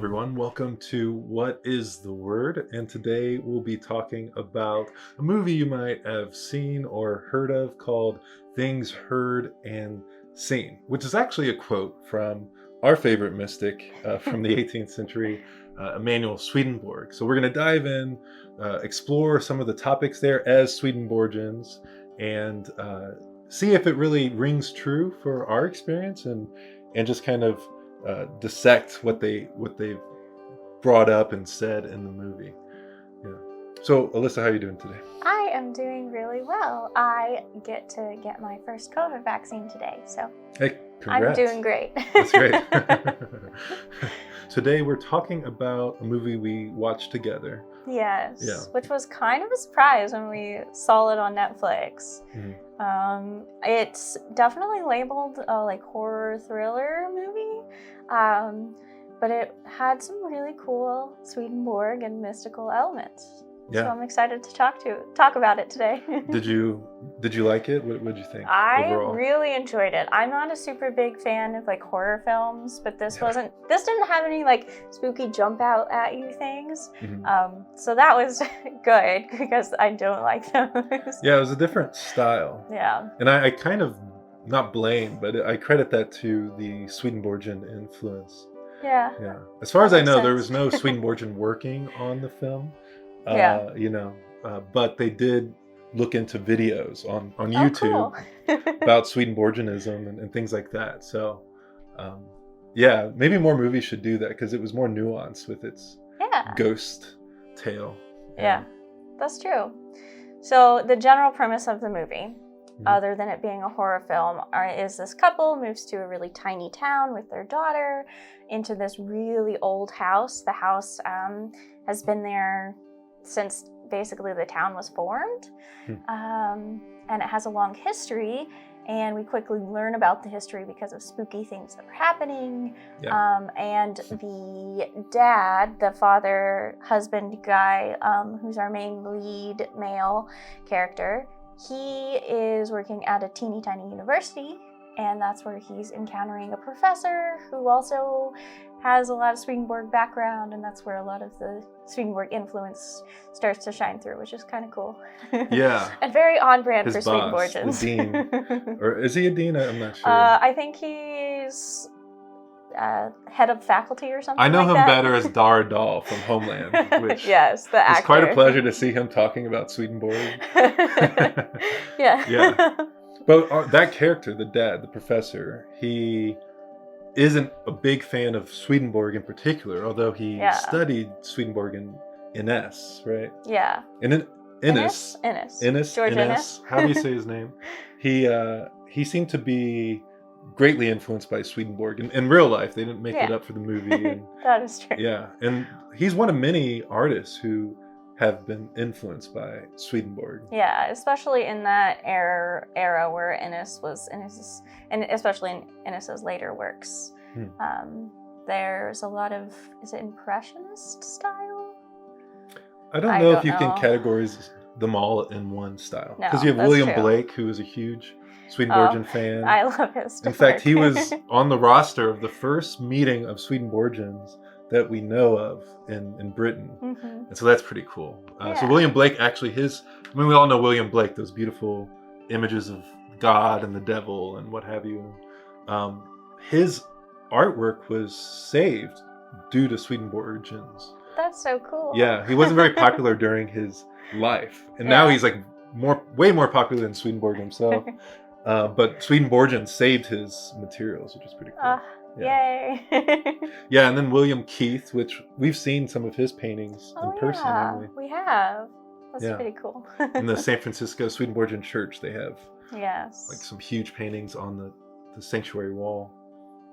everyone. Welcome to What is the Word? And today we'll be talking about a movie you might have seen or heard of called Things Heard and Seen, which is actually a quote from our favorite mystic from the 18th century, Emanuel Swedenborg. So we're going to dive in, explore some of the topics there as Swedenborgians, and see if it really rings true for our experience and just kind of dissect what they've brought up and said in the movie. Yeah. So, Alyssa, how are you doing today? I am doing really well. I get to get my first COVID vaccine today, so Hey, congrats. I'm doing great. That's great. Today we're talking about a movie we watched together. Yes, Yeah. Which was kind of a surprise when we saw it on Netflix. Mhm. It's definitely labeled a horror thriller movie, but it had some really cool Swedenborg and mystical elements. Yeah. So I'm excited to talk about it today. Did you like it? What did you think I overall? really enjoyed it. I'm not a super big fan of horror films, but this didn't have any spooky jump out at you things. Mhm. So that was good because I don't like those. Yeah, it was a different style. Yeah. And I kind of, not blame, but I credit that to the Swedenborgian influence. Yeah. Yeah. As far as I Makes know, there sense. was no Swedenborgian working on the film. Yeah. But they did look into videos on Oh, YouTube cool. about Swedenborgianism and things like that. So, yeah, maybe more movies should do that because it was more nuanced with its Yeah. ghost tale. Yeah, that's true. So the general premise of the movie, Mhm. other than it being a horror film, is this couple moves to a really tiny town with their daughter into this really old house. The house has been there since basically the town was formed, and it has a long history. And we quickly learn about the history because of spooky things that were happening. Yeah. And the dad, the father, husband guy, who's our main lead male character, he is working at a teeny tiny university. And that's where he's encountering a professor who also has a lot of Swedenborg background. And that's where a lot of the Swedenborg influence starts to shine through, which is kind of cool. Yeah. And very on brand His for boss, Swedenborgians. the dean. Or is he a dean? I'm not sure. I think he's head of faculty or something. I know like him that. better as Dar Dahl from Homeland, which yes, the actor. it's quite a pleasure to see him talking about Swedenborg. Yeah. Yeah. But that character, the dad, the professor, he isn't a big fan of Swedenborg in particular, although he studied Swedenborg in Innes, right? Yeah. And in Innes. George Innes. How do you say his name? He seemed to be greatly influenced by Swedenborg in real life. They didn't make it up for the movie. And, that is true. yeah, and he's one of many artists who have been influenced by Swedenborg. Yeah, especially in that era where Innes, and especially in Innes's later works. There's a lot of, is it Impressionist style? I don't know if you can categorize them all in one style. No, because you have that's William true. Blake, who is a huge Swedenborgian fan. I love his stuff. In fact, he was on the roster of the first meeting of Swedenborgians that we know of in Britain. Mm-hmm. And so that's pretty cool. So William Blake, actually, we all know William Blake, those beautiful images of God and the devil and what have you. His artwork was saved due to Swedenborgians. That's so cool. Yeah, he wasn't very popular during his life. And now he's way more popular than Swedenborg himself. But Swedenborgians saved his materials, which is pretty cool. Yay. Yeah, and then William Keith, which we've seen some of his paintings in person. Yeah, we have. That's pretty cool. In the San Francisco Swedenborgian Church, they have some huge paintings on the sanctuary wall.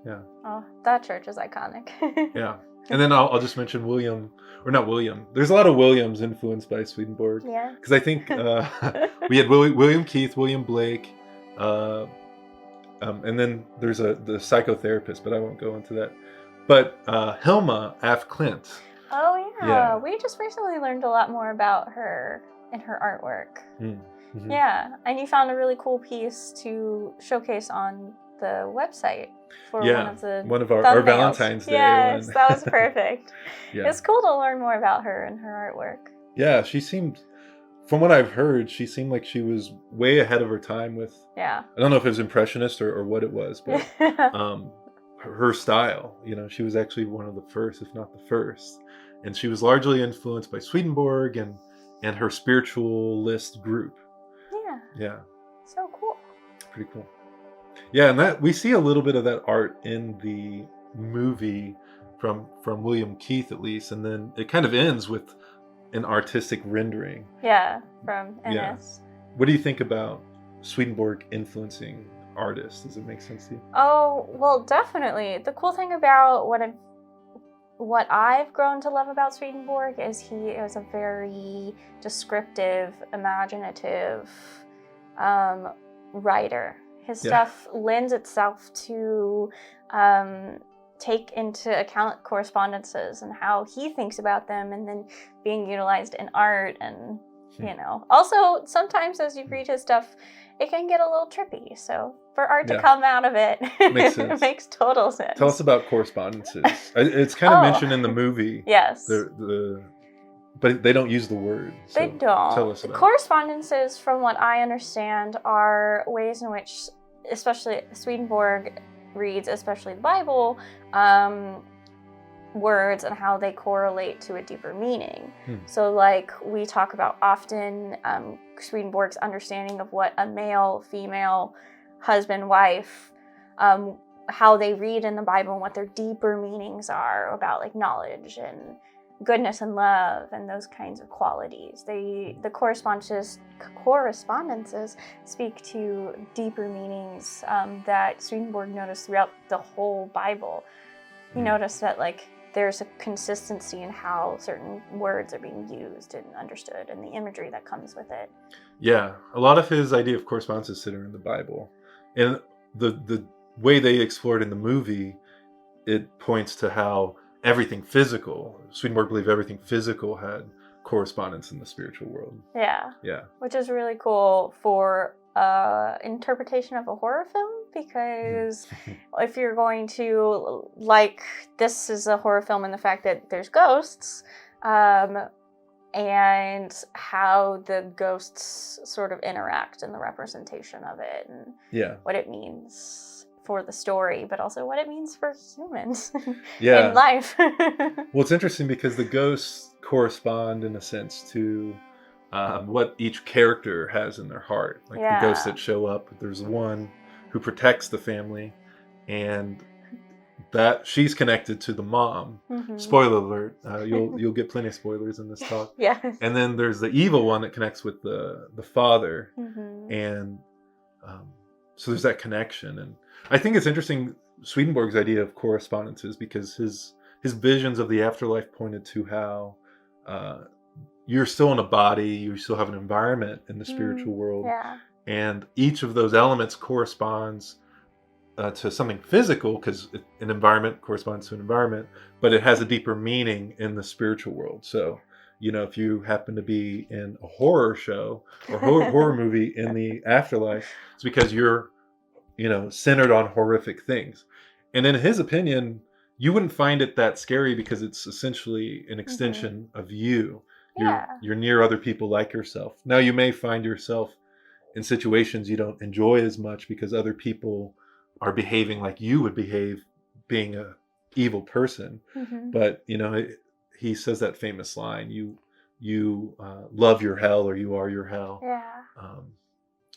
Yeah. Oh, that church is iconic. Yeah. And then I'll just mention there's a lot of Williams influenced by Swedenborg. Yeah. Because I think we had William Keith, William Blake, and then there's the psychotherapist, but I won't go into that. But Hilma af Klint. Oh yeah, we just recently learned a lot more about her and her artwork. Mm-hmm. Yeah, and you found a really cool piece to showcase on the website for one of our Valentine's Day. Yes, that was perfect. Yeah. It's cool to learn more about her and her artwork. Yeah, she seemed, from what I've heard, she seemed like she was way ahead of her time with, I don't know if it was Impressionist or what it was, but her style, she was actually one of the first, if not the first. And she was largely influenced by Swedenborg and her spiritualist group. Yeah. So cool. Pretty cool. Yeah, and that we see a little bit of that art in the movie from William Keith, at least, and then it kind of ends with an artistic rendering. Yeah, from NS. Yeah. What do you think about Swedenborg influencing artists? Does it make sense to you? Oh, well, definitely. The cool thing about what I've grown to love about Swedenborg is he is a very descriptive, imaginative writer. His stuff lends itself to take into account correspondences and how he thinks about them, and then being utilized in art. And also sometimes as you read his stuff, it can get a little trippy, so for art to come out of it, makes sense. It makes total sense. Tell us about Correspondences. It's kind of mentioned in the movie. Yes. But they don't use the word. So they don't. Tell us about Correspondences, from what I understand, are ways in which, especially Swedenborg reads, especially the Bible, words and how they correlate to a deeper meaning. So like we talk about often, Swedenborg's understanding of what a male, female, husband, wife, how they read in the Bible and what their deeper meanings are about, like knowledge and goodness and love and those kinds of qualities. The correspondences speak to deeper meanings that Swedenborg noticed throughout the whole Bible. He noticed that like there's a consistency in how certain words are being used and understood, and the imagery that comes with it. Yeah, a lot of his idea of correspondences sit in the Bible, and the way they explored in the movie, it points to how everything physical, Swedenborg believed everything physical had correspondence in the spiritual world. Yeah. Yeah. Which is really cool for interpretation of a horror film, because if you're going to, like, this is a horror film in the fact that there's ghosts, and how the ghosts sort of interact in the representation of it, and what it means for the story, but also what it means for humans in life. Well, it's interesting because the ghosts correspond in a sense to what each character has in their heart. Like the ghosts that show up, there's one who protects the family, and that she's connected to the mom. Spoiler alert, you'll get plenty of spoilers in this talk. And then there's the evil one that connects with the father, and so there's that connection. And I think it's interesting, Swedenborg's idea of correspondences, because his visions of the afterlife pointed to how you're still in a body, you still have an environment in the spiritual world, and each of those elements corresponds to something physical, because an environment corresponds to an environment, but it has a deeper meaning in the spiritual world. So, if you happen to be in a horror show or horror movie in the afterlife, it's because you're centered on horrific things. And in his opinion, you wouldn't find it that scary because it's essentially an extension of you. You're near other people like yourself. Now, you may find yourself in situations you don't enjoy as much because other people are behaving like you would behave being a evil person. But, he says that famous line, you love your hell, or you are your hell.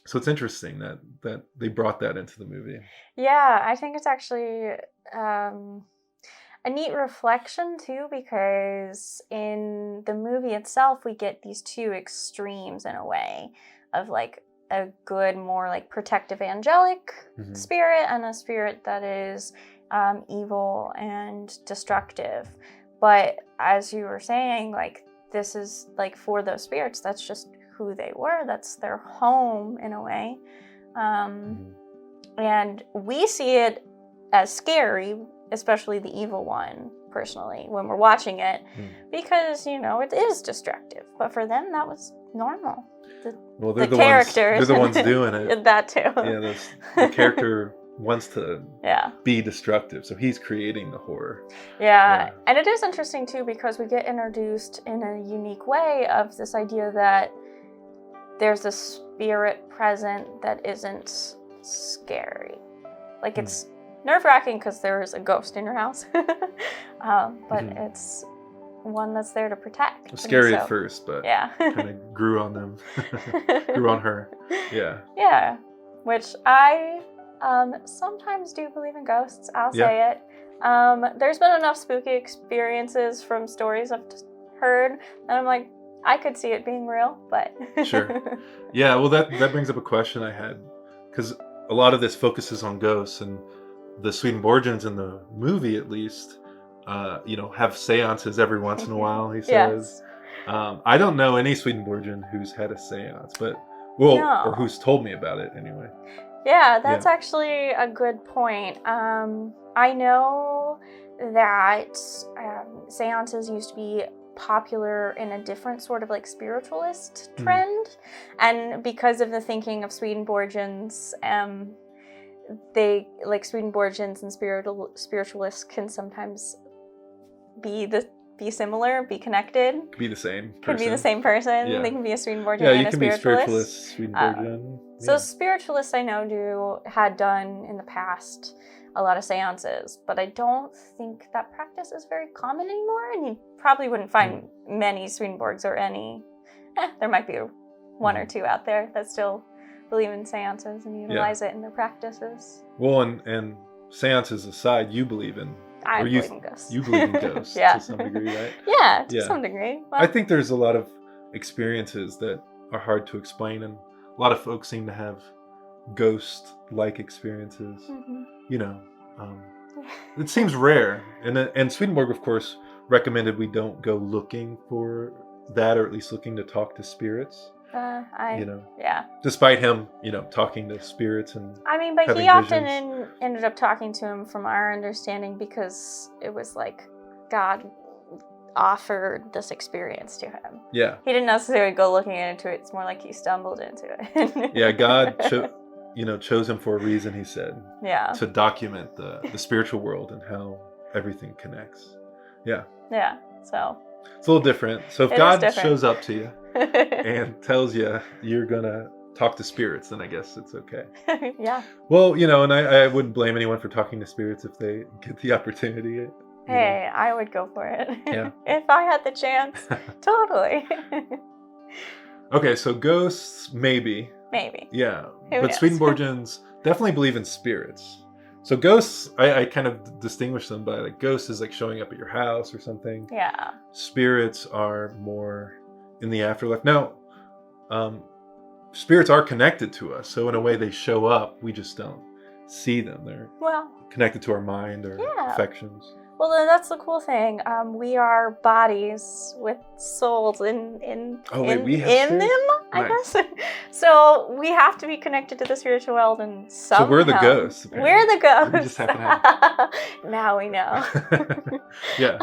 So it's interesting that they brought that into the movie. Yeah, I think it's actually a neat reflection too, because in the movie itself, we get these two extremes in a way of like a good, more like protective angelic spirit, and a spirit that is evil and destructive. But as you were saying, like, this is like, for those spirits, that's just who they were. That's their home in a way. And we see it as scary, especially the evil one, personally, when we're watching it, because, it is destructive. But for them, that was normal. They're the characters. They're the ones doing it. That too. Yeah, the character wants to Yeah. be destructive. So he's creating the horror. Yeah. And it is interesting too, because we get introduced in a unique way of this idea that there's a spirit present that isn't scary. Like, it's nerve-wracking because there's a ghost in your house, but it's one that's there to protect. It was scary at first, but kind of grew on them, grew on her. Yeah, which I sometimes do believe in ghosts. I'll say it. There's been enough spooky experiences from stories I've heard, and I'm like, I could see it being real, but sure. Yeah, well, that brings up a question I had, because a lot of this focuses on ghosts, and the Swedenborgians in the movie, at least, have seances every once in a while, he says. I don't know any Swedenborgian who's had a seance, or who's told me about it anyway. Yeah, that's actually a good point. I know that seances used to be popular in a different sort of like spiritualist trend, and because of the thinking of Swedenborgians, they like Swedenborgians and spiritualists can sometimes be similar, be connected. Could be the same person. Could be the same person. Yeah. They can be a Swedenborgian and a spiritualist. Yeah, you can be spiritualist, Swedenborgian. So spiritualists I know had done in the past a lot of seances, but I don't think that practice is very common anymore, and you probably wouldn't find many Swedenborgs or any. There might be one or two out there that still believe in seances and utilize it in their practices. Well, and seances aside, you believe in... I believe in ghosts. You believe in ghosts to some degree, right? Yeah, to some degree. Well, I think there's a lot of experiences that are hard to explain, and a lot of folks seem to have ghost-like experiences. It seems rare, and Swedenborg, of course, recommended we don't go looking for that, or at least looking to talk to spirits. Despite him, talking to spirits and but he often ended up talking to him, from our understanding, because it was like God offered this experience to him. Yeah, he didn't necessarily go looking into it. It's more like he stumbled into it. Yeah, God chose him for a reason, he said. Yeah, to document the spiritual world and how everything connects. Yeah, so it's a little different. So if God shows up to you and tells you you're gonna talk to spirits, then I guess it's okay. Yeah. Well, and I wouldn't blame anyone for talking to spirits if they get the opportunity. Hey, I would go for it. Yeah. If I had the chance. Totally. Okay, so ghosts, maybe. Yeah. But Swedenborgians definitely believe in spirits. So ghosts, I kind of distinguish them by, like, ghosts is like showing up at your house or something. Yeah. Spirits are more in the afterlife. Now, spirits are connected to us. So in a way they show up, we just don't see them. They're connected to our mind or affections. Well, that's the cool thing. We are bodies with souls in them, I guess. So we have to be connected to the spiritual world, and somehow. So we're the ghosts. Apparently. We're the ghosts. We just happen to have. Now we know. Yeah.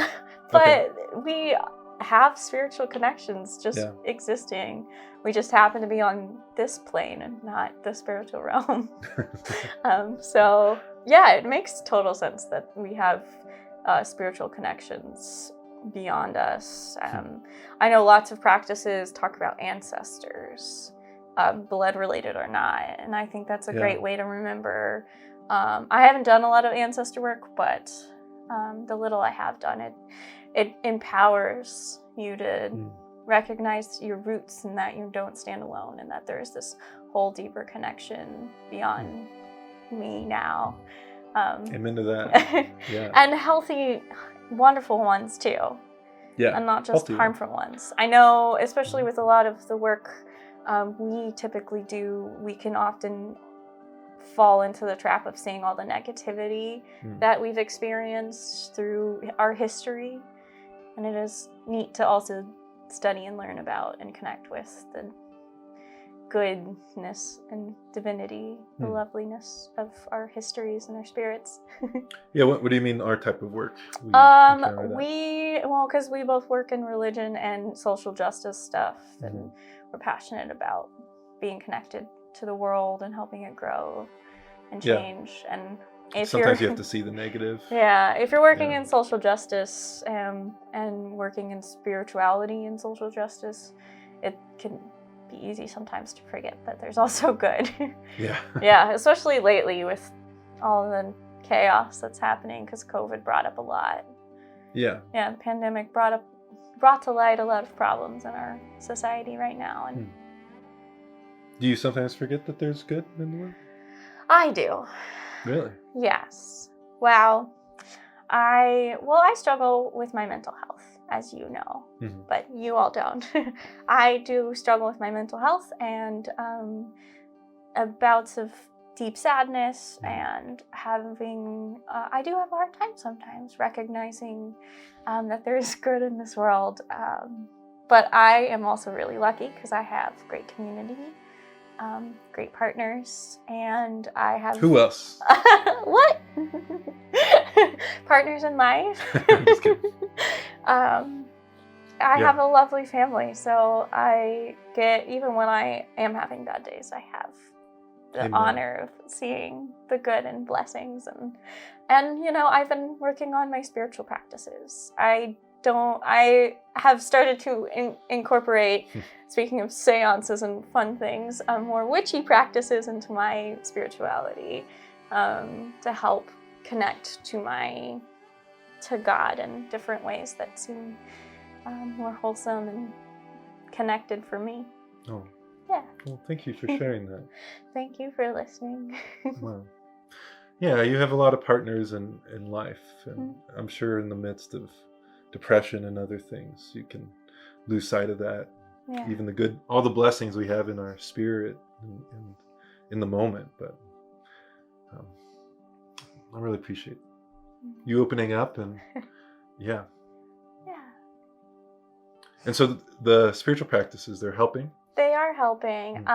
But we have spiritual connections just existing. We just happen to be on this plane and not the spiritual realm. So yeah, it makes total sense that we have spiritual connections beyond us. I know lots of practices talk about ancestors, blood related or not, and I think that's a great way to remember. I haven't done a lot of ancestor work, but the little I have done, it empowers you to recognize your roots and that you don't stand alone, and that there's this whole deeper connection beyond me now. Amen to that. Yeah. And healthy, wonderful ones too. Yeah. And not just harmful ones. I know, especially with a lot of the work we typically do, we can often fall into the trap of seeing all the negativity that we've experienced through our history. And it is neat to also study and learn about and connect with the goodness and divinity, the loveliness of our histories and our spirits. Yeah, what do you mean our type of work? Because we both work in religion and social justice stuff, and we're passionate about being connected to the world and helping it grow. and Yeah. change. And if Sometimes you you're have to see the negative. yeah, if you're working Yeah. in social justice and working in spirituality and social justice, it can be easy sometimes to forget that there's also good. Yeah. Yeah, especially lately with all the chaos that's happening, because COVID brought up a lot. Yeah. Yeah, the pandemic brought to light a lot of problems in our society right now, and Do you sometimes forget that there's good in the world? I do. Really? Yes. Wow. I struggle with my mental health, as you know, but you all don't. I do struggle with my mental health and bouts of deep sadness, and having I do have a hard time sometimes recognizing that there is good in this world. But I am also really lucky because I have great community, great partners, and I have... Who else? What? Partners in life. Just kidding. I have a lovely family, so I get, even when I am having bad days, I have the Amen. honor of seeing the good and blessings, and you know, I've been working on my spiritual practices. I have started to incorporate, speaking of seances and fun things, more witchy practices into my spirituality, to help connect to God in different ways that seem more wholesome and connected for me. Oh. Yeah. Well, thank you for sharing that. Thank you for listening. Wow. Yeah, you have a lot of partners in life, and I'm sure in the midst of depression and other things, you can lose sight of that. Yeah. Even the good, all the blessings we have in our spirit and in the moment. But I really appreciate you opening up, and yeah. Yeah. And so the spiritual practices, they're helping? They are helping.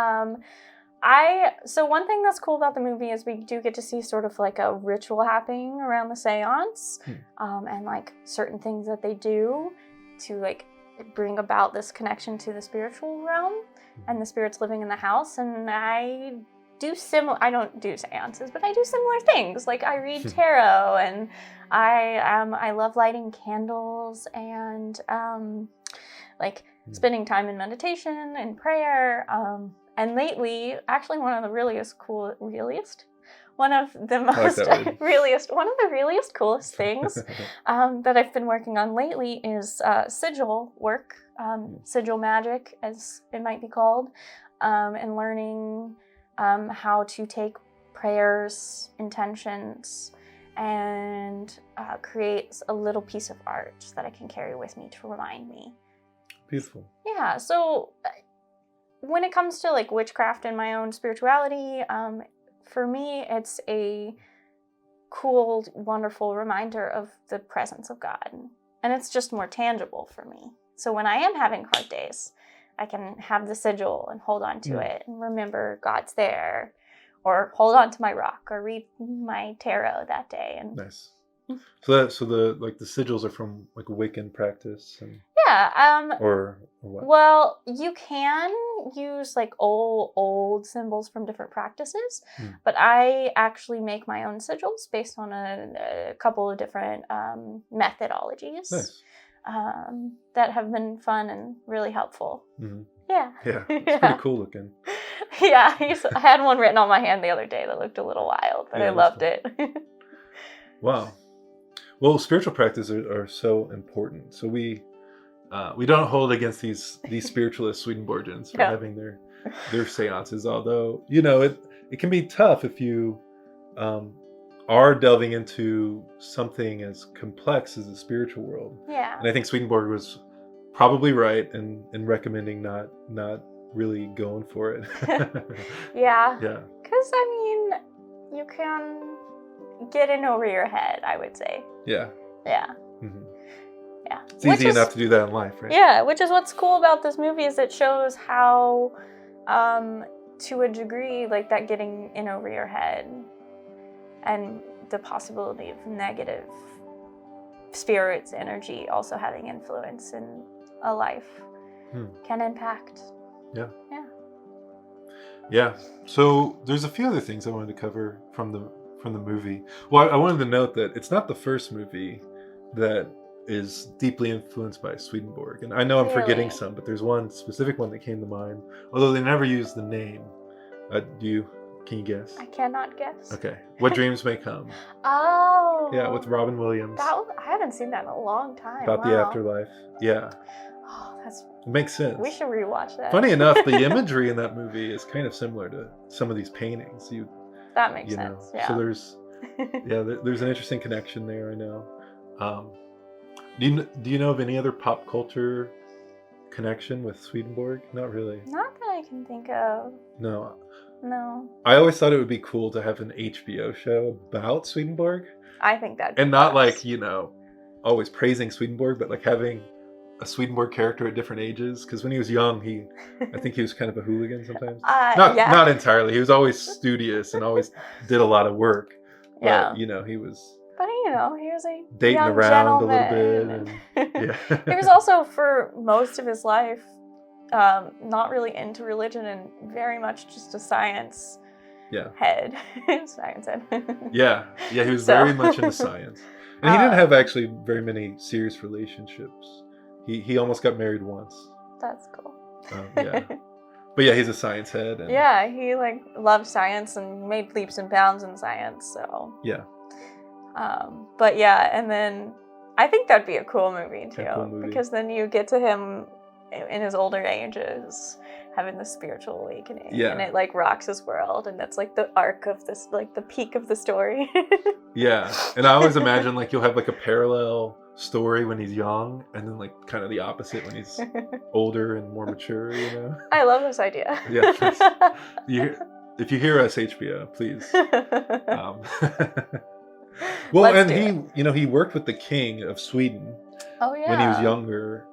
So one thing that's cool about the movie is we do get to see sort of like a ritual happening around the seance, and like certain things that they do to like bring about this connection to the spiritual realm and the spirits living in the house. And I don't do seances, but I do similar things. Like I read tarot, and I love lighting candles, and like spending time in meditation and prayer. And lately, actually, one of the realest, coolest things that I've been working on lately is sigil work, sigil magic, as it might be called, and learning how to take prayers, intentions, and create a little piece of art that I can carry with me to remind me. Beautiful. Yeah, so when it comes to like witchcraft and my own spirituality, for me, it's a cool, wonderful reminder of the presence of God. And it's just more tangible for me. So when I am having hard days, I can have the sigil and hold on to it and remember God's there, or hold on to my rock, or read my tarot that day. And nice. So the sigils are from like a Wiccan practice, and or what? Well, you can use like old symbols from different practices, but I actually make my own sigils based on a couple of different methodologies. Nice. That have been fun and really helpful. Yeah. Yeah, it's pretty cool looking. Yeah, I had one written on my hand the other day that looked a little wild, but I loved it. Wow. Well, spiritual practices are so important. So we don't hold against these spiritualist Swedenborgians for having their seances, although, you know, it can be tough if you are delving into something as complex as the spiritual world. Yeah. And I think Swedenborg was probably right in recommending not really going for it. Yeah. Yeah. Because, I mean, you can get in over your head, I would say. Yeah. Yeah. Yeah. It's easy enough to do that in life, right? Yeah, which is what's cool about this movie, is it shows how, to a degree, like that getting in over your head and the possibility of negative spirits, energy also having influence in a life can impact. Yeah. Yeah. Yeah. So there's a few other things I wanted to cover from the movie. Well, I wanted to note that it's not the first movie that is deeply influenced by Swedenborg. And I know I'm forgetting Really? some, but there's one specific one that came to mind. Although they never use the name. Can you guess? I cannot guess. Okay. What Dreams May Come. Oh. Yeah, with Robin Williams. I haven't seen that in a long time. About the afterlife. Yeah. Oh, It makes sense. we should rewatch that. Funny enough, the imagery in that movie is kind of similar to some of these paintings. That makes sense. Yeah. So there's an interesting connection there. I know. Do you know of any other pop culture connection with Swedenborg? Not really. Not that I can think of. No. No. I always thought it would be cool to have an HBO show about Swedenborg. I think that. And not like, always praising Swedenborg, but like having a Swedenborg character at different ages. Because when he was young, I think he was kind of a hooligan sometimes. Not entirely. He was always studious and always did a lot of work. But, he was. But he was a dating young around gentleman. a little bit. And, He was also, for most of his life, not really into religion and very much just a science head. Science head. Yeah, he was very much into science. And he didn't have actually very many serious relationships. He almost got married once. That's cool. Yeah. But yeah, he's a science head. And, yeah, he loved science and made leaps and bounds in science, so. Yeah. But yeah, and then I think that'd be a cool movie too, because then you get to him in his older ages having the spiritual awakening, and it rocks his world, and that's the arc of this, the peak of the story. Yeah, and I always imagine you'll have a parallel story when he's young, and then kind of the opposite when he's older and more mature. I love this idea. Yeah. If you hear us, HBO, please. Well, Let's and he worked with the king of Sweden when he was younger,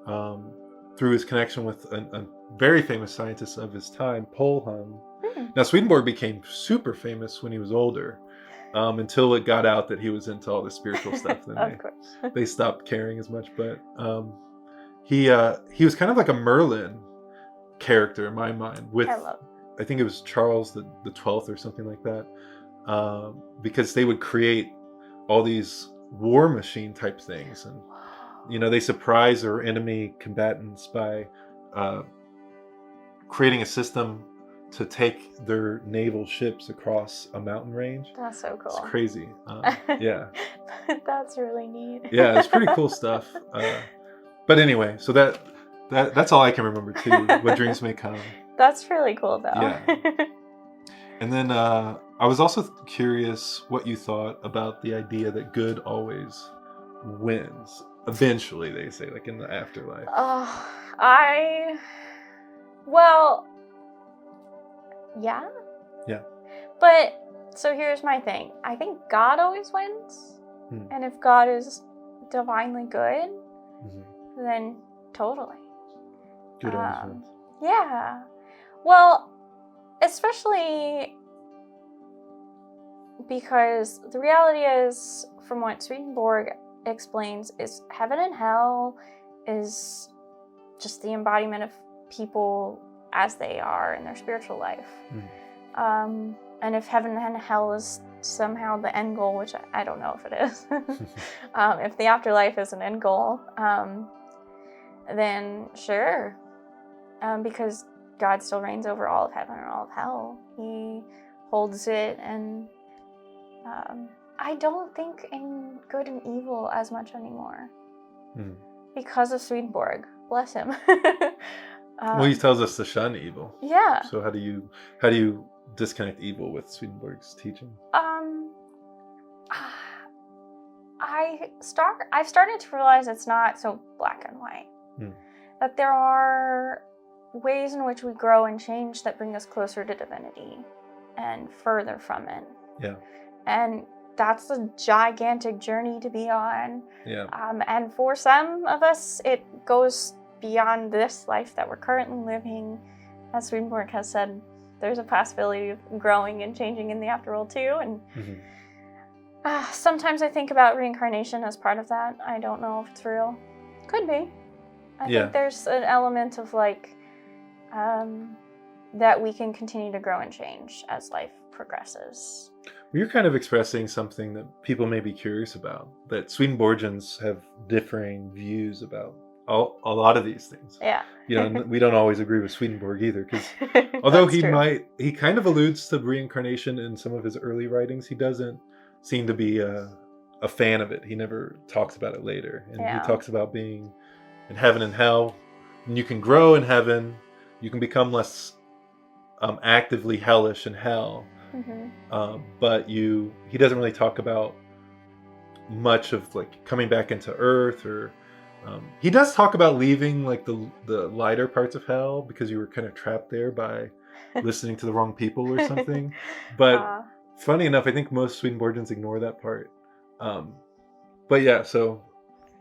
through his connection with a very famous scientist of his time, Polhem. Now, Swedenborg became super famous when he was older, until it got out that he was into all the spiritual stuff. Then they stopped caring as much. But he was kind of like a Merlin character in my mind. I think it was Charles the 12th or something like that, because they would create all these war machine type things, and they surprise their enemy combatants by creating a system to take their naval ships across a mountain range. That's so cool. It's crazy. Yeah. That's really neat. Yeah, it's pretty cool stuff. But anyway, so that's all I can remember too. What Dreams May Come. That's really cool though. Yeah. And then I was also curious what you thought about the idea that good always wins. Eventually, they say, in the afterlife. Yeah. Yeah. But, so here's my thing. I think God always wins. And if God is divinely good, then totally. Good always wins. Yeah. Well, especially because the reality is, from what Swedenborg explains, is heaven and hell is just the embodiment of people as they are in their spiritual life. And if heaven and hell is somehow the end goal, which I don't know if it is, if the afterlife is an end goal, then sure, because God still reigns over all of heaven and all of hell. He holds it, and I don't think in good and evil as much anymore because of Swedenborg. Bless him. Well, he tells us to shun evil. Yeah. So how do you disconnect evil with Swedenborg's teaching? I've started to realize it's not so black and white. That there are ways in which we grow and change that bring us closer to divinity and further from it. Yeah. And that's a gigantic journey to be on. Yeah. And for some of us, it goes beyond this life that we're currently living. As Swedenborg has said, there's a possibility of growing and changing in the afterworld too. And sometimes I think about reincarnation as part of that. I don't know if it's real. Could be. I think there's an element of that we can continue to grow and change as life progresses. You're kind of expressing something that people may be curious about, that Swedenborgians have differing views about a lot of these things. Yeah. We don't always agree with Swedenborg either, because although he kind of alludes to reincarnation in some of his early writings, he doesn't seem to be a fan of it. He never talks about it later. And he talks about being in heaven and hell. And you can grow in heaven. You can become less actively hellish in hell. Mm-hmm. But he doesn't really talk about much of like coming back into earth, or he does talk about leaving like the lighter parts of hell because you were kind of trapped there by listening to the wrong people or something. But funny enough, I think most Swedenborgians ignore that part. But yeah,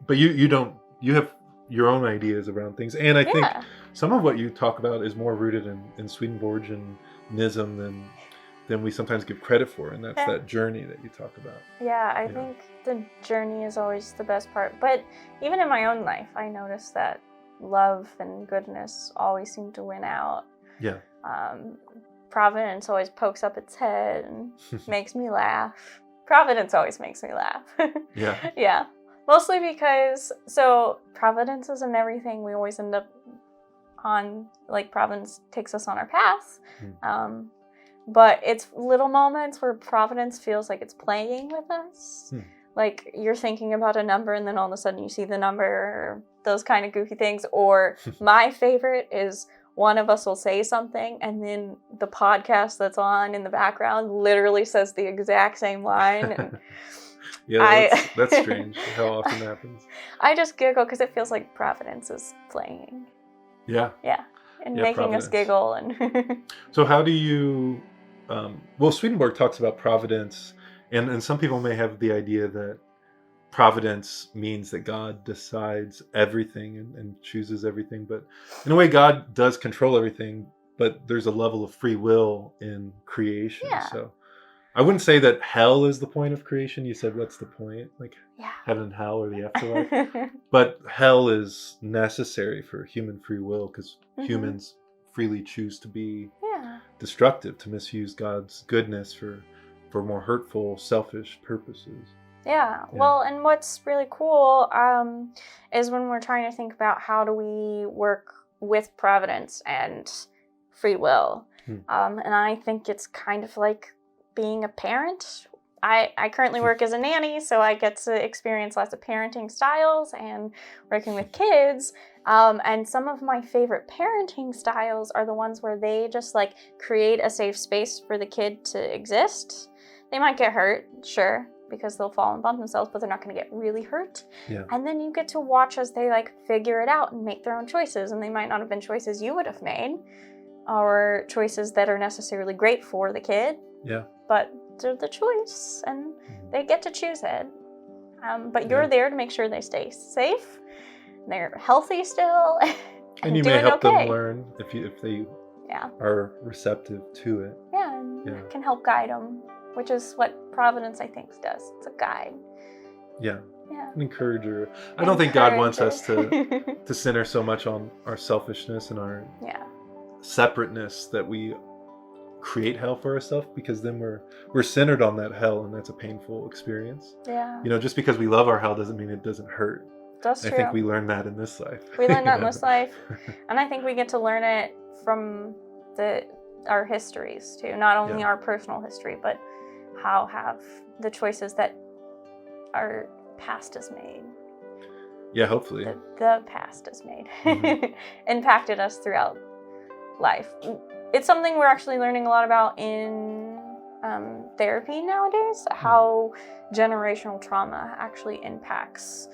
but you have your own ideas around things, and I think some of what you talk about is more rooted in Swedenborgianism than we sometimes give credit for, and that's that journey that you talk about. Yeah, I think the journey is always the best part. But even in my own life, I noticed that love and goodness always seem to win out. Yeah. Providence always pokes up its head and makes me laugh. Providence always makes me laugh. Yeah. Yeah. Mostly because, Providence isn't everything. We always end up on, like, Providence takes us on our path. But it's little moments where Providence feels like it's playing with us. Like, you're thinking about a number and then all of a sudden you see the number, or those kind of goofy things. Or my favorite is one of us will say something and then the podcast that's on in the background literally says the exact same line. And that's strange how often that happens. I just giggle because it feels like Providence is playing. Yeah. Yeah. And making Providence. Us giggle. And so how do you... Swedenborg talks about Providence, and some people may have the idea that Providence means that God decides everything and chooses everything. But in a way, God does control everything, but there's a level of free will in creation. Yeah. So I wouldn't say that hell is the point of creation. You said, what's the point? Like heaven and hell or the afterlife. But hell is necessary for human free will because humans freely choose to be destructive, to misuse God's goodness for more hurtful, selfish purposes. Yeah. Well, and what's really cool is when we're trying to think about how do we work with Providence and free will. And I think it's kind of like being a parent. I currently work as a nanny, so I get to experience lots of parenting styles and working with kids. And some of my favorite parenting styles are the ones where they just like create a safe space for the kid to exist. They might get hurt, sure, because they'll fall and bump themselves, but they're not going to get really hurt. Yeah. And then you get to watch as they like figure it out and make their own choices. And they might not have been choices you would have made or choices that are necessarily great for the kid. Yeah. But they're the choice and they get to choose it. But you're there to make sure they stay safe. They're healthy still. and you may help them learn if they are receptive to it. Yeah, and can help guide them, which is what Providence, I think, does. It's a guide. Yeah. An encourager. I don't think God wants us to center so much on our selfishness and our separateness that we create hell for ourselves, because then we're centered on that hell, and that's a painful experience. Yeah. Just because we love our hell doesn't mean it doesn't hurt. That's true. I think we learn that in this life. We learn that in this life. And I think we get to learn it from our histories too. Not only our personal history, but how have the choices that our past has made. Yeah, hopefully. The past has made. Impacted us throughout life. It's something we're actually learning a lot about in therapy nowadays, how generational trauma actually impacts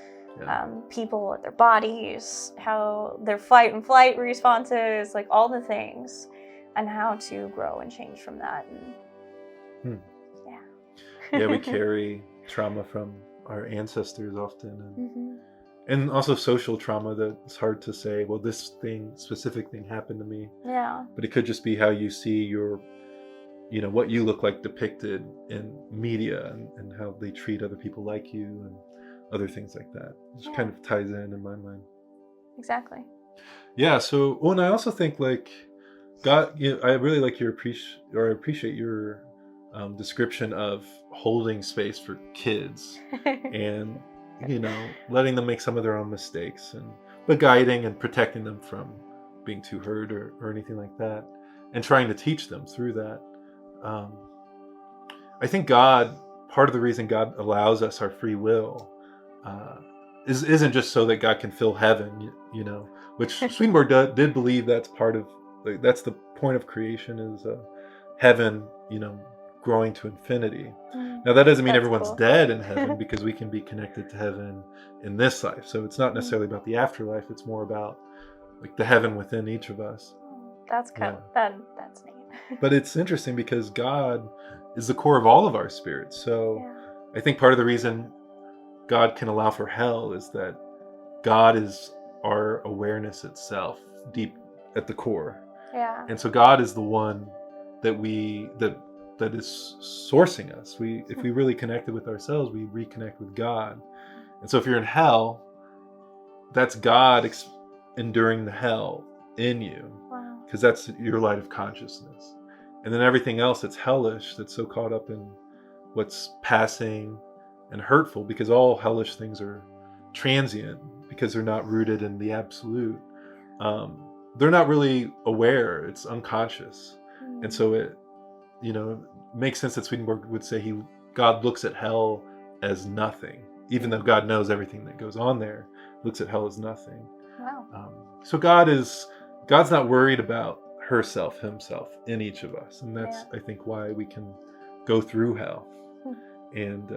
people, their bodies, how their fight and flight responses, like all the things, and how to grow and change from that. And, we carry trauma from our ancestors often, and also social trauma that's hard to say, well, this specific thing happened to me. Yeah. But it could just be how you see your, what you look like depicted in media and how they treat other people like you and other things like that. It just kind of ties in my mind. Exactly. Yeah. So, and I also think like God, I really like your I appreciate your description of holding space for kids and letting them make some of their own mistakes, but guiding and protecting them from being too hurt or anything like that, and trying to teach them through that. I think part of the reason God allows us our free will isn't just so that God can fill heaven, which Swedenborg did believe that's part of, that's the point of creation, is heaven, growing to infinity. Now that doesn't mean everyone's dead in heaven, because we can be connected to heaven in this life. So it's not necessarily about the afterlife. It's more about the heaven within each of us. That's kind of, that's neat. But it's interesting because God is the core of all of our spirits. So I think part of the reason God can allow for hell is that God is our awareness itself, deep at the core. Yeah. And so God is the one that that is sourcing us. If we really connected with ourselves, we reconnect with God. And so if you're in hell, that's God enduring the hell in you. Wow. Because that's your light of consciousness. And then everything else that's hellish, that's so caught up in what's passing and hurtful, because all hellish things are transient, because they're not rooted in the absolute. They're not really aware. It's unconscious. And so it makes sense that Swedenborg would say God looks at hell as nothing, even though God knows everything that goes on there. Looks at hell as nothing. Wow. So God's not worried about himself in each of us, and that's I think why we can go through hell. And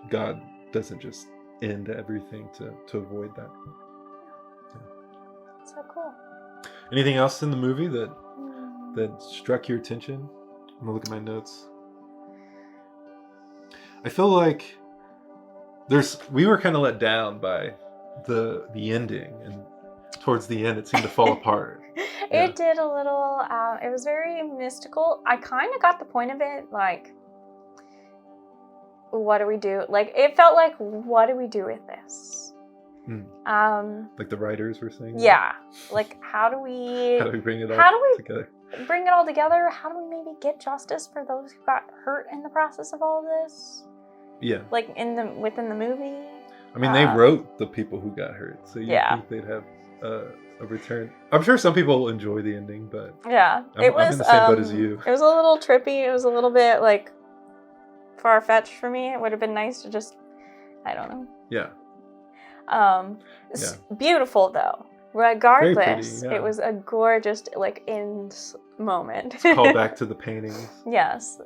God doesn't just end everything to avoid that. So cool. Anything else in the movie that struck your attention? I'm gonna look at my notes. I feel like we were kind of let down by the ending, and towards the end it seemed to fall apart. It did a little. It was very mystical. I kind of got the point of it. What do we do? It felt like, what do we do with this? Like the writers were saying. Yeah. How do we bring it all together? Bring it all together? How do we maybe get justice for those who got hurt in the process of all this? Yeah. Within the movie. I mean, they wrote the people who got hurt, so you think they'd have a return. I'm sure some people enjoy the ending, but yeah, I'm in the same boat as you. It was a little trippy. It was a little bit far-fetched for me. It would have been nice to just, I don't know. Yeah. It's beautiful though. Regardless, pretty, it was a gorgeous end moment. Call back to the paintings. Yes.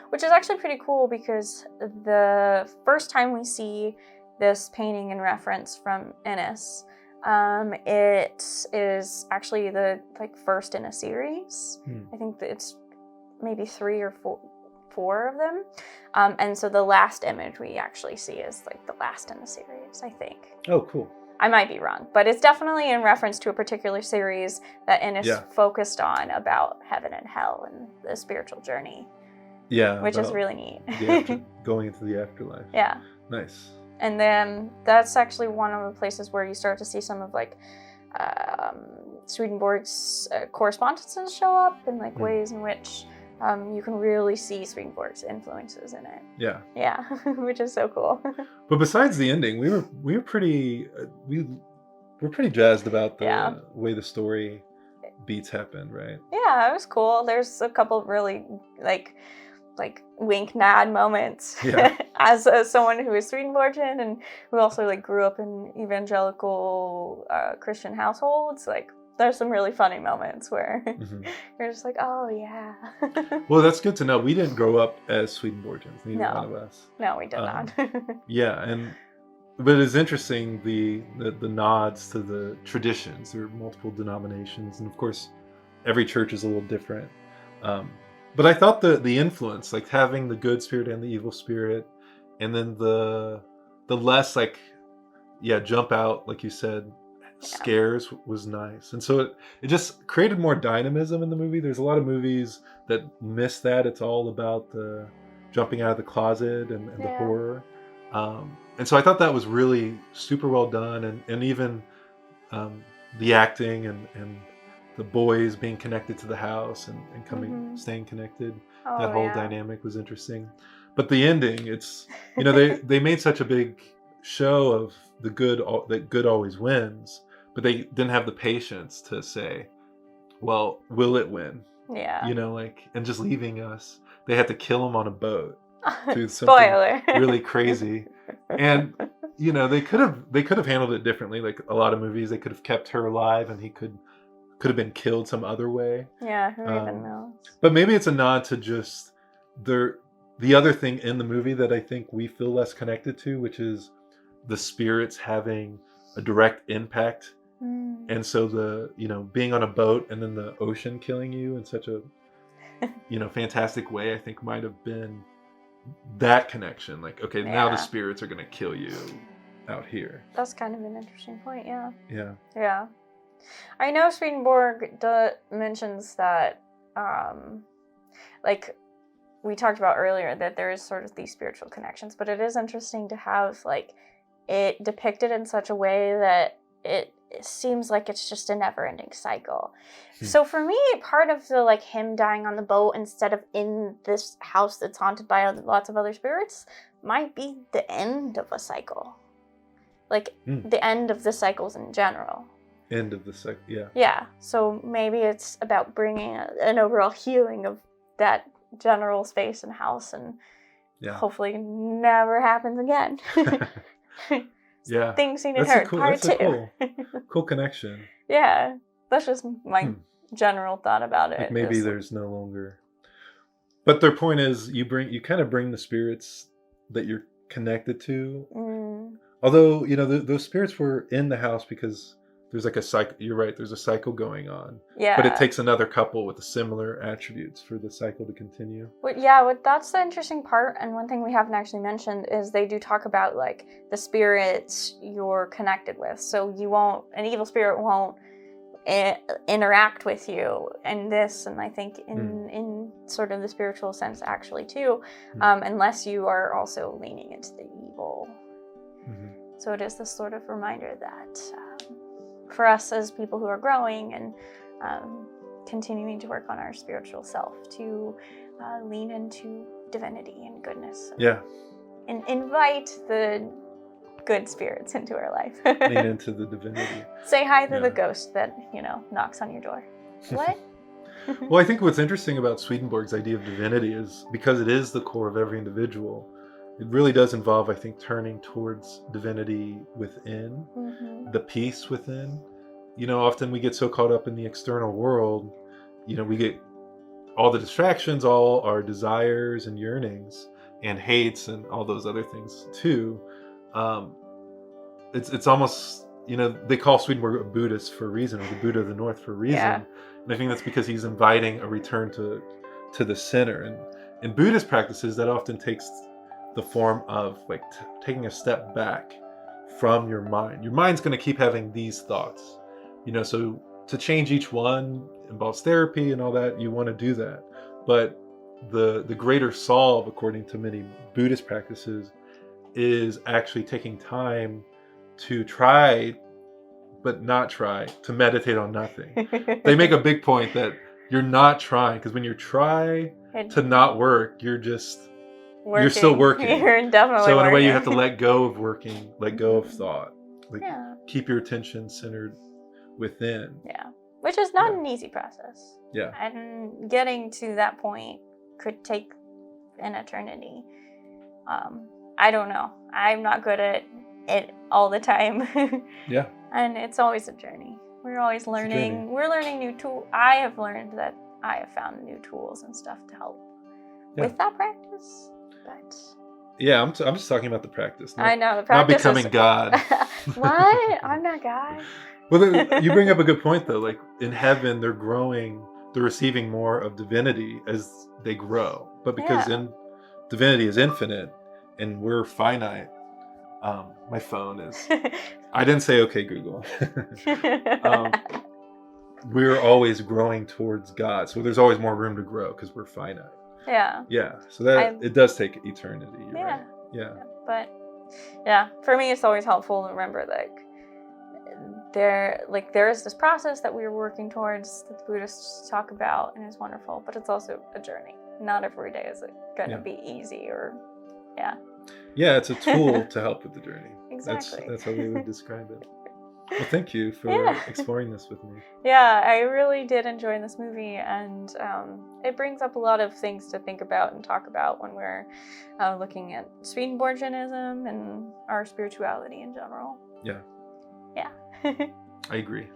Which is actually pretty cool, because the first time we see this painting in reference from Ennis, it is actually the first in a series. I think that it's maybe 3 or 4 of them. And so the last image we actually see is the last in the series, I think. Oh, cool. I might be wrong, but it's definitely in reference to a particular series that Ennis focused on about heaven and hell and the spiritual journey. Yeah. Which is really neat. Going into the afterlife. Yeah. Nice. And then that's actually one of the places where you start to see some of Swedenborg's correspondences show up, and ways in which you can really see Swedenborg's influences in it. Yeah. Yeah, which is so cool. But besides the ending, we were pretty jazzed about the way the story beats happen, right? Yeah, it was cool. There's a couple of really wink nod moments. Yeah. As someone who is Swedenborgian and who also grew up in evangelical Christian households, there's some really funny moments where you're just oh yeah. Well, that's good to know. We didn't grow up as Swedenborgians, neither one of us. No, we did not. Yeah, but it's interesting the nods to the traditions. There are multiple denominations, and of course, every church is a little different. But I thought the influence, having the good spirit and the evil spirit, and then the less jump out, like you said, scares was nice. And so it just created more dynamism in the movie. There's a lot of movies that miss that. It's all about the jumping out of the closet and the horror. And so I thought that was really super well done, and even the acting and the boys being connected to the house and coming, staying connected. Oh, That whole yeah. dynamic was interesting. But the ending, it's, they made such a big show of that good always wins, but they didn't have the patience to say, well, will it win? Yeah. And just leaving us. They had to kill him on a boat. To Spoiler. something really crazy. And they could have handled it differently. Like a lot of movies, they could have kept her alive and he could have been killed some other way. Yeah, who even knows? But maybe it's a nod to just the other thing in the movie that I think we feel less connected to, which is the spirits having a direct impact. And so being on a boat and then the ocean killing you in such a fantastic way, I think might have been that connection. Like, okay, now the spirits are going to kill you out here. That's kind of an interesting point. Yeah. Yeah. I know Swedenborg mentions that, like we talked about earlier, that there is sort of these spiritual connections, but it is interesting to have like it depicted in such a way that it seems like it's just a never-ending cycle. So for me, part of the like him dying on the boat instead of in this house that's haunted by lots of other spirits might be the end of a cycle, like the end of the cycles in general. End of the cycle, yeah. Yeah, so maybe it's about bringing an overall healing of that general space and house, and hopefully never happens again. Yeah, things seem to hurt. Part two. Cool connection. Yeah, that's just my general thought about it. Like maybe there's no longer. But their point is, you kind of bring the spirits that you're connected to. Although those spirits were in the house because there's like a cycle. You're right. There's a cycle going on. Yeah. But it takes another couple with similar attributes for the cycle to continue. That's the interesting part. And one thing we haven't actually mentioned is they do talk about like the spirits you're connected with. So an evil spirit won't interact with you in this, and I think in sort of the spiritual sense actually too, unless you are also leaning into the evil. So it is this sort of reminder that for us as people who are growing and continuing to work on our spiritual self, to lean into divinity and goodness. And invite the good spirits into our life. Lean into the divinity. Say hi to the ghost that, knocks on your door. What? Well, I think what's interesting about Swedenborg's idea of divinity is because it is the core of every individual, it really does involve, I think, turning towards divinity within, the peace within. Often we get so caught up in the external world, we get all the distractions, all our desires and yearnings and hates and all those other things too. It's almost, they call Swedenborg a Buddhist for a reason, or the Buddha of the North for a reason. And I think that's because he's inviting a return to the center. And in Buddhist practices, that often takes the form of like taking a step back from your mind. Your mind's going to keep having these thoughts, so to change each one involves therapy and all that. You want to do that. But the greater solve, according to many Buddhist practices, is actually taking time to try, but not try, to meditate on nothing. They make a big point that you're not trying, because when you try to not work, you're still working. You're definitely so in a way, working. you have to let go of working, let go of thought, keep your attention centered within. Which is not an easy process. Yeah. And getting to that point could take an eternity. I don't know. I'm not good at it all the time. Yeah. And it's always a journey. We're always learning. We're learning new tools. I have learned that I have found new tools and stuff to help with that practice. But yeah, I'm just talking about the practice. I know the practice. Not becoming God. What? I'm not God. Well, you bring up a good point though. Like in heaven, they're receiving more of divinity as they grow. But because divinity is infinite and we're finite, my phone is. I didn't say okay, Google. We're always growing towards God, so there's always more room to grow because we're finite. Yeah. So that it does take eternity. You're right. Yeah. But for me, it's always helpful to remember that there is this process that we are working towards that the Buddhists talk about, and is wonderful, but it's also a journey. Not every day is it going to be easy, or yeah, it's a tool to help with the journey. Exactly. That's how we would describe it. Well, thank you for exploring this with me. Yeah, I really did enjoy this movie, and it brings up a lot of things to think about and talk about when we're looking at Swedenborgianism and our spirituality in general. Yeah. Yeah. I agree.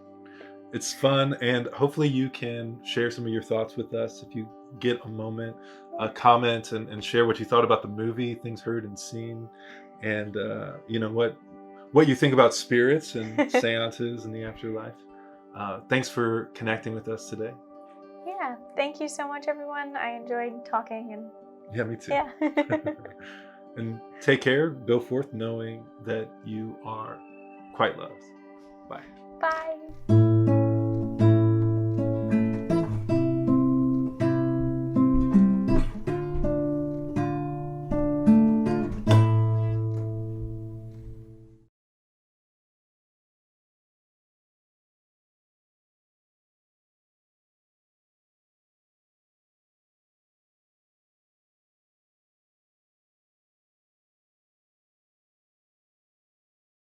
It's fun, and hopefully you can share some of your thoughts with us if you get a moment. Comment and share what you thought about the movie, things heard and seen, and what you think about spirits and seances and the afterlife. Thanks for connecting with us today. Yeah, thank you so much, everyone. I enjoyed talking. And yeah, me too. Yeah. And take care. Go forth knowing that you are quite loved. Bye. Bye.